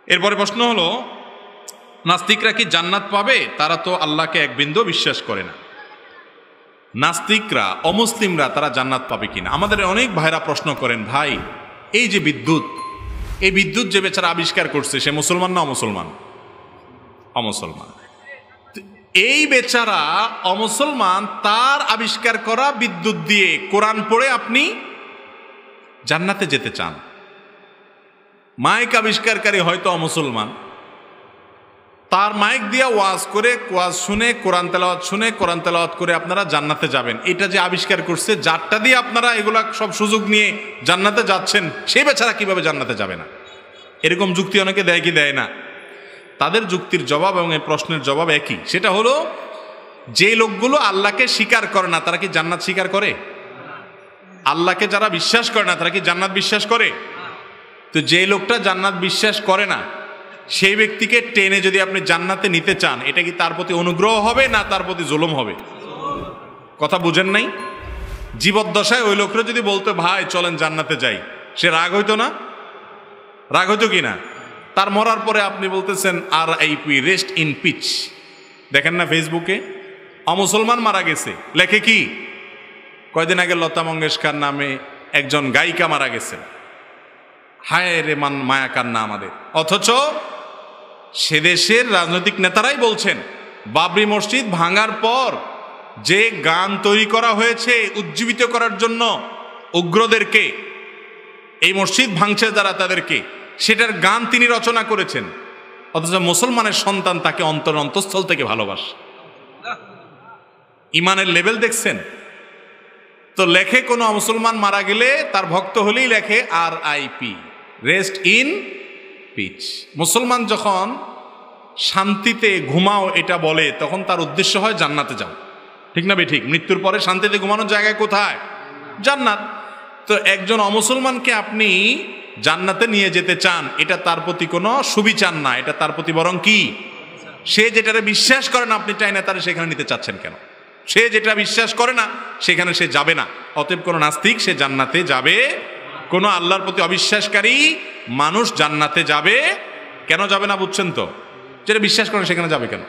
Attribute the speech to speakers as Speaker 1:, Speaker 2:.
Speaker 1: এরপরে প্রশ্ন হলো, নাস্তিকরা কি জান্নাত পাবে? তারা তো আল্লাহকে এক বিন্দু বিশ্বাস করে না। নাস্তিকরা, অমুসলিমরা তারা জান্নাত পাবে কিনা? আমাদের অনেক ভাইরা প্রশ্ন করেন, ভাই এই যে বিদ্যুৎ, এই বিদ্যুৎ যে বেচারা আবিষ্কার করছে সে মুসলমান না অমুসলমান? অমুসলমান। এই বেচারা অমুসলমান, তার আবিষ্কার করা বিদ্যুৎ দিয়ে কোরআন পড়ে আপনি জান্নাতে যেতে চান। মাইক আবিষ্কারকারী হয়তো অমুসলমান, তার মাইক দিয়ে ওয়াজ করে, ওয়াজ শুনে, কোরআন তেলাওয়াত শুনে, কোরআন তেলাওয়াত করে আপনারা জান্নাতে যাবেন। এটা যে আবিষ্কার করছে, যারটা দিয়ে আপনারা এগুলা সব সুযোগ নিয়ে জান্নাতে যাচ্ছেন, সেই বেচারা কিভাবে জান্নাতে যাবে না? এরকম যুক্তি অনেকে দেয় কি দেয় না? তাদের যুক্তির জবাব এবং এই প্রশ্নের জবাব একই। সেটা হলো, যে লোকগুলো আল্লাহকে স্বীকার করে না তারা কি জান্নাত স্বীকার করে? আল্লাহকে যারা বিশ্বাস করে না তারা কি জান্নাত বিশ্বাস করে? তো যে লোকটা জান্নাত বিশ্বাস করে না, সেই ব্যক্তিকে টেনে যদি আপনি জান্নাতে নিতে চান, এটা কি তার প্রতি অনুগ্রহ হবে না তার প্রতি জুলুম হবে? কথা বুঝেন নাই? জীবদ্দশায় ওই লোকরা যদি বলতো, ভাই চলেন জান্নাতে যাই, সে রাগ হইতো না? রাগ হইতো কি না? তার মরার পরে আপনি বলতেছেন RIP, রেস্ট ইন পিচ। দেখেন না ফেসবুকে, অমুসলমান মারা গেছে, লেখে কি? কয়দিন আগে লতা মঙ্গেশকর নামে একজন গায়িকা মারা গেছে। হায় রে মান মায়া কান্না আমাদের। অথচ সে দেশের রাজনৈতিক নেতারাই বলছেন, বাবরি মসজিদ ভাঙার পর যে গান তৈরি করা হয়েছে উজ্জীবিত করার জন্য উগ্রদেরকে, এই মসজিদ ভাঙছে যারা তাদেরকে, সেটার গান তিনি রচনা করেছেন। অথচ মুসলমানের সন্তান তাকে অন্তঃস্থল থেকে ভালোবাসে। ইমানের লেভেল দেখছেন তো? লেখে কোনো মুসলমান মারা গেলে তার ভক্ত হলেই লেখে RIP, রেস্ট ইন পিচ। মুসলমান যখন শান্তিতে ঘুমাও এটা বলে, তখন তার উদ্দেশ্য হয় জান্নাতে যাও। ঠিক না বে ঠিক? মৃত্যুর পরে শান্তিতে ঘুমানোর জায়গায় কোথায়? জান্নাত। তো একজন অমুসলমানকে আপনি জান্নাতে নিয়ে যেতে চান, এটা তার প্রতি কোনো সুবিচার না, এটা তার প্রতি বরং কি? সে যেটারে বিশ্বাস করে না আপনি চাই না তারা সেখানে নিতে চাচ্ছেন কেন? সে যেটা বিশ্বাস করে না সেখানে সে যাবে না। অতএব কোনো নাস্তিক সে জান্নাতে যাবে, কোনো আল্লাহর প্রতি অবিশ্বাসকারী মানুষ জান্নাতে যাবে কেন? যাবে না বুঝছেন তো? যেটা বিশ্বাস করে সেখানে যাবে কেন?